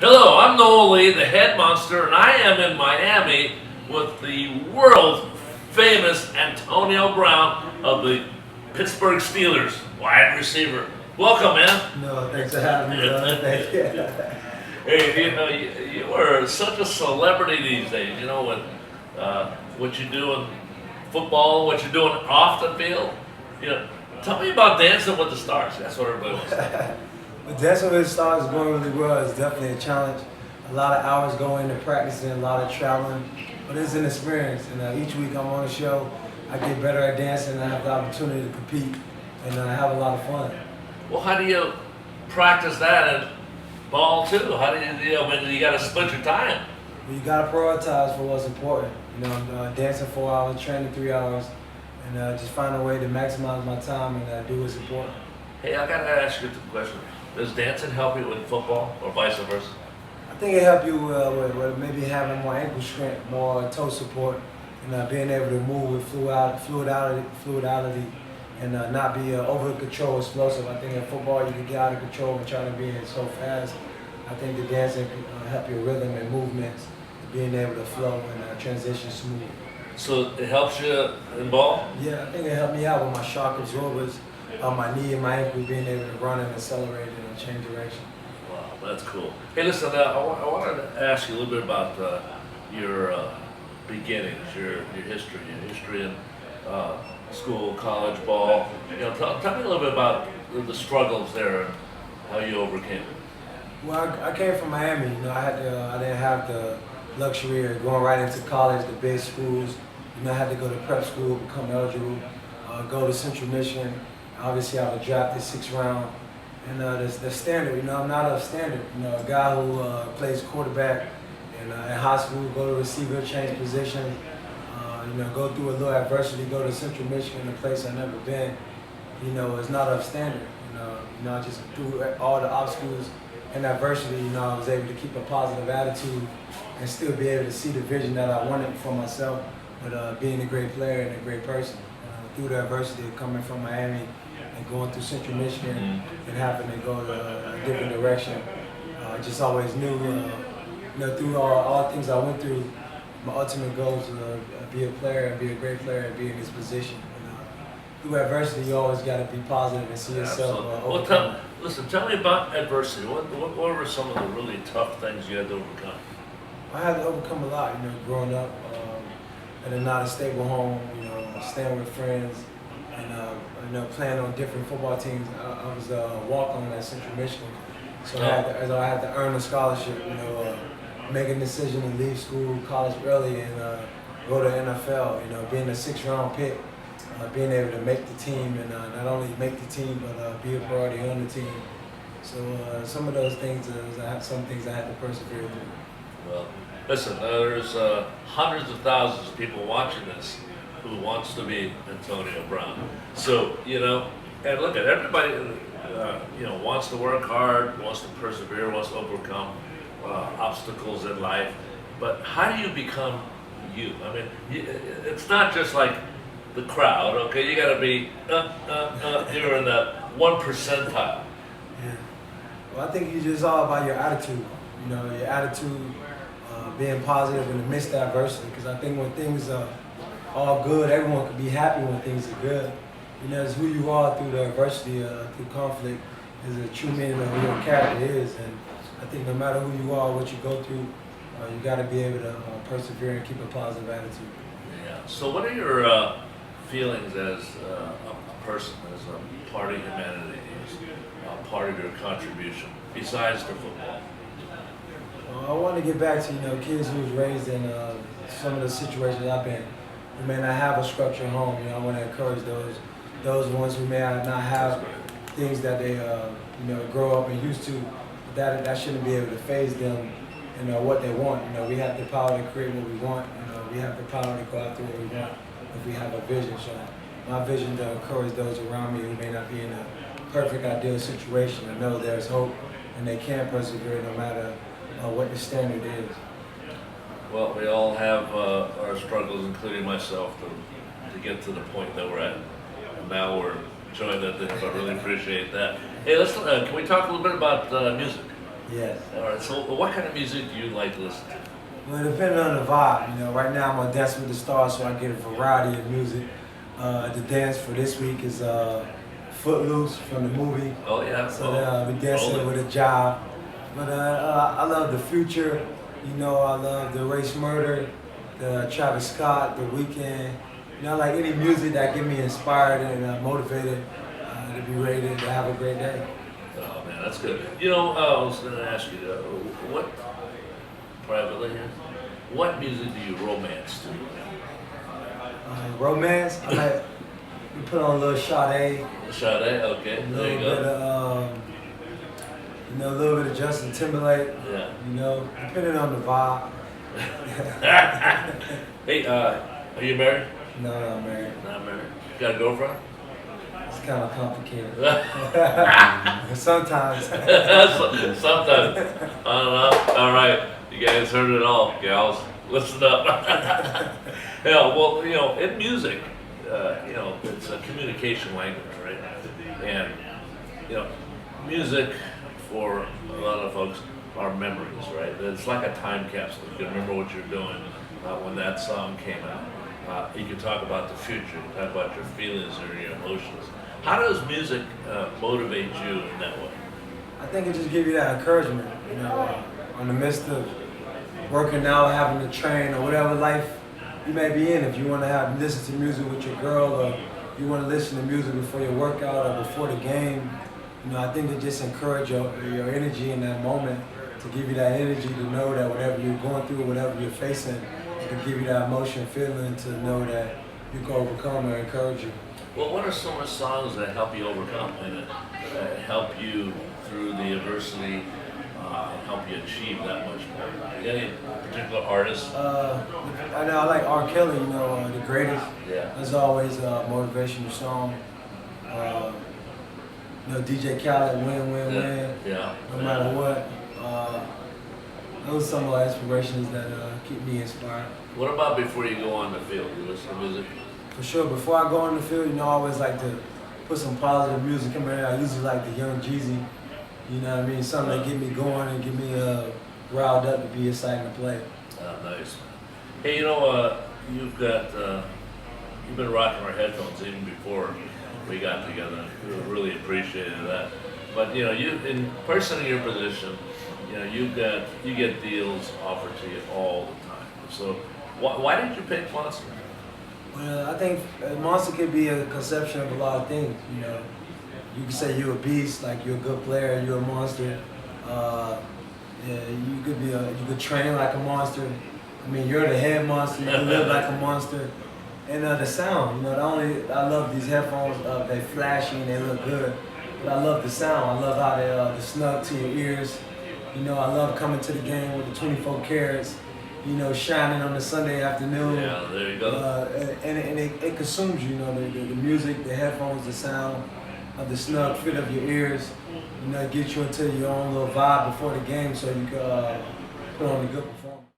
Hello, I'm Noel Lee, the head monster, and I am in Miami with the world famous Antonio Brown of the Pittsburgh Steelers, wide receiver. Welcome, man. No, thanks for having me, brother. Thank you. Hey, you are such a celebrity these days, with what you do in football, what you're doing off the field. Tell me about Dancing with the Stars. That's what everybody wants to know. But Dancing with the Stars is going really well. It's definitely a challenge. A lot of hours go into practicing, a lot of traveling, but it's an experience. And each week I'm on a show, I get better at dancing, and I have the opportunity to compete, and I have a lot of fun. Well, how do you practice that and ball too? How do you got to split your time? You got to prioritize for what's important. Dancing 4 hours, training 3 hours, and just find a way to maximize my time and do what's important. Hey, I got to ask you the question. Does dancing help you with football or vice versa? I think it helps you with maybe having more ankle strength, more toe support, and being able to move with fluidity and not be over control, explosive. I think in football you can get out of control and try to be so fast. I think the dancing can help your rhythm and movements, being able to flow and transition smooth. So it helps you in ball? Yeah, I think it helped me out with my shock absorbers on my knee and my ankle, being able to run and accelerate and change direction. Wow, that's cool. Hey, listen, I wanted to ask you a little bit about your beginnings, your history in school, college ball. Tell me a little bit about the struggles there and how you overcame it. Well, I came from Miami. I didn't have the luxury of going right into college, the big schools. I had to go to prep school, become eligible, go to Central Michigan. Obviously, I was drafted 6th round, and the standard. I'm not a standard. A guy who plays quarterback in high school, go to receiver, change positions. Go through a little adversity, go to Central Michigan, a place I've never been. It's not a standard. I just through all the obstacles and adversity, I was able to keep a positive attitude and still be able to see the vision that I wanted for myself, but being a great player and a great person. Through the adversity of coming from Miami and going through Central Michigan and having to go a different direction, I just always knew, through all the things I went through, my ultimate goal is to be a player and be a great player and be in this position. Through adversity, you always got to be positive and see yourself. Tell me about adversity. What were some of the really tough things you had to overcome? I had to overcome a lot, growing up in a not a stable home, staying with friends, and playing on different football teams. I was a walk-on at Central Michigan, so I had to earn a scholarship, make a decision to leave school, college early, and go to NFL. Being a 6th round pick, being able to make the team, and not only make the team, but be a priority on the team. So some of those things, some things I had to persevere through. Well, listen, there's hundreds of thousands of people watching this who wants to be Antonio Brown. So, and look at everybody, wants to work hard, wants to persevere, wants to overcome obstacles in life. But how do you become you? I mean, it's not just like the crowd, okay? You got to be, you're in that 1 percentile. Yeah. Well, I think it's just all about your attitude. Your attitude, being positive in the midst of adversity. Because I think when things are all good, everyone can be happy when things are good. It's who you are through the adversity, through conflict, is a true meaning of who your character is. And I think no matter who you are, what you go through, you got to be able to persevere and keep a positive attitude. Yeah. So what are your feelings as a person, as a part of humanity, as a part of your contribution, besides the football? I want to get back to kids who was raised in some of the situations I've been. Who may not have a structured home. I want to encourage those ones who may not have things that they grow up and used to. But that shouldn't be able to phase them. What they want. We have the power to create what we want. We have the power to go after what we want if we have a vision. So my vision to encourage those around me who may not be in a perfect, ideal situation to know there's hope and they can persevere no matter what the standard is. Well, we all have our struggles, including myself, to get to the point that we're at. And now we're enjoying that thing, so I really appreciate that. Hey, can we talk a little bit about music? Yes. All right. So, what kind of music do you like to listen to? Well, depending on the vibe, right now I'm on Dance with the Stars, so I get a variety of music. The dance for this week is Footloose from the movie. Oh yeah. So Oh, we dancing rolling. with a job. But I love the Future. I love the Race Murder, the Travis Scott, the Weeknd. I like any music that get me inspired and motivated to be ready to have a great day. Oh man, that's good. I was going to ask you, what privately here, what music do you romance to? Romance, I like we put on a little Sade, Sade, okay, a there you little bit go. of a little bit of Justin Timberlake. Yeah. Depending on the vibe. Hey, are you married? No, I'm married. Not married. Got a girlfriend? It's kind of complicated. Sometimes. Sometimes. I don't know. All right, you guys heard it all, gals. Listen up. Yeah, well, in music, it's a communication language, right? And music for a lot of folks are memories, right? It's like a time capsule. You can remember what you're doing when that song came out. You can talk about the future. You can talk about your feelings or your emotions. How does music motivate you in that way? I think it just gives you that encouragement, on the midst of working out, having to train, or whatever life you may be in. If you want to listen to music with your girl, or you want to listen to music before your workout or before the game, I think it just encourages your energy in that moment, to give you that energy to know that whatever you're going through, whatever you're facing, it can give you that emotion, feeling to know that you can overcome or encourage you. Well, what are some of the songs that help you overcome and help you through the adversity and help you achieve that much more? You got any particular artists? I know I like R. Kelly, The Greatest. Yeah. There's always a motivational song. DJ Khaled, Win, Win, Win. Yeah. No matter what. Those are some of the inspirations that keep me inspired. What about before you go on the field? You listen to music? For sure. Before I go on the field, I always like to put some positive music in there. I usually like the Young Jeezy. You know what I mean? Something that get me going and get me riled up to be excited to play. Nice. Hey, you've been rocking our headphones even before we got together. We really appreciated that. But you in person in your position, you get deals offered to you all the time. So why did you pick Monster? Well, I think Monster could be a conception of a lot of things. You can say you're a beast, like you're a good player, you're a monster. You could train like a monster. I mean, you're the head monster. You live like a monster. And the sound, I love these headphones. They're flashy and they look good. But I love the sound. I love how they snug to your ears. I love coming to the game with the 24 carats. Shining on the Sunday afternoon. Yeah, there you go. And it consumes you. The music, the headphones, the sound of the snug fit of your ears. It gets you into your own little vibe before the game, so you can put on a good